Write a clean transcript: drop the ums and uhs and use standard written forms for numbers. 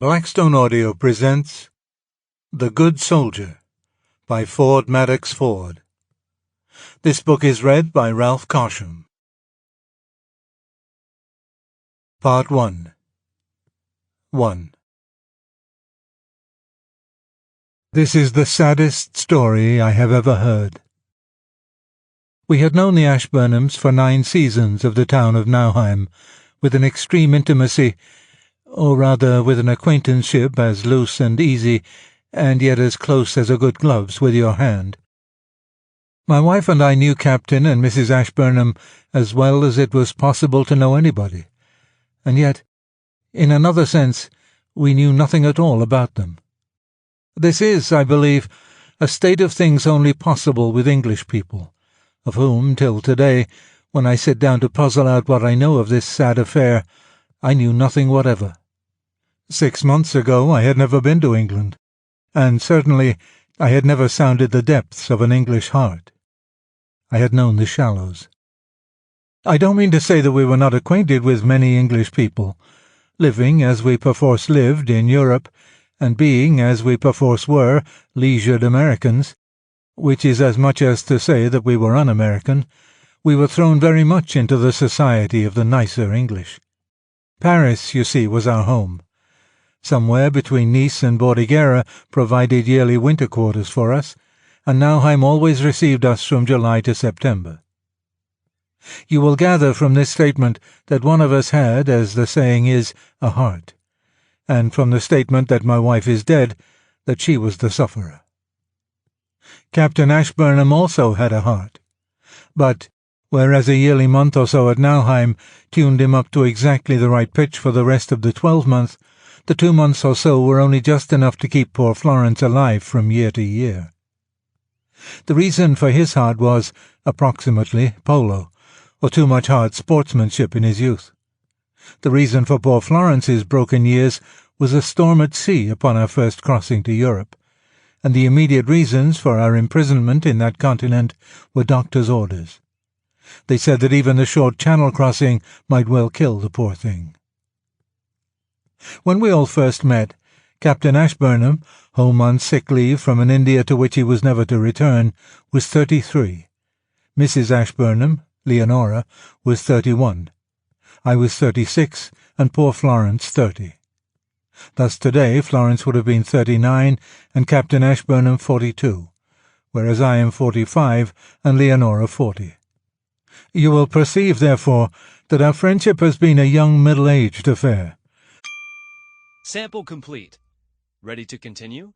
Blackstone Audio presents The Good Soldier by Ford Madox Ford. This book is read by Ralph Carsham. Part 1. 1. This is the saddest story I have ever heard. We had known the Ashburnhams for 9 seasons of the town of Nauheim, with an extreme intimacy, or rather with an acquaintanceship as loose and easy, and yet as close as a good gloves with your hand. My wife and I knew Captain and Mrs. Ashburnham as well as it was possible to know anybody, and yet, in another sense, we knew nothing at all about them. This is, I believe, a state of things only possible with English people, of whom, till today, when I sit down to puzzle out what I know of this sad affair, I knew nothing whatever. 6 months ago I had never been to England, and certainly I had never sounded the depths of an English heart. I had known the shallows. I don't mean to say that we were not acquainted with many English people, living as we perforce lived in Europe, and being, as we perforce were, leisured Americans, which is as much as to say that we were un-American. We were thrown very much into the society of the nicer English. Paris, you see, was our home. Somewhere between Nice and Bordighera provided yearly winter quarters for us, and Nauheim always received us from July to September. You will gather from this statement that one of us had, as the saying is, a heart, and from the statement that my wife is dead, that she was the sufferer. Captain Ashburnham also had a heart, but whereas a yearly month or so at Nauheim tuned him up to exactly the right pitch for the rest of the 12-month, the 2 months or so were only just enough to keep poor Florence alive from year to year. The reason for his heart was, approximately, polo, or too much hard sportsmanship in his youth. The reason for poor Florence's broken years was a storm at sea upon our first crossing to Europe, and the immediate reasons for our imprisonment in that continent were doctors' orders. They said that even the short channel crossing might well kill the poor thing. When we all first met, Captain Ashburnham, home on sick leave from an India to which he was never to return, was 33. Mrs. Ashburnham, Leonora, was 31. I was 36, and poor Florence 30. Thus today Florence would have been 39, and Captain Ashburnham 42, whereas I am 45, and Leonora 40. You will perceive, therefore, that our friendship has been a young middle-aged affair. Sample complete. Ready to continue?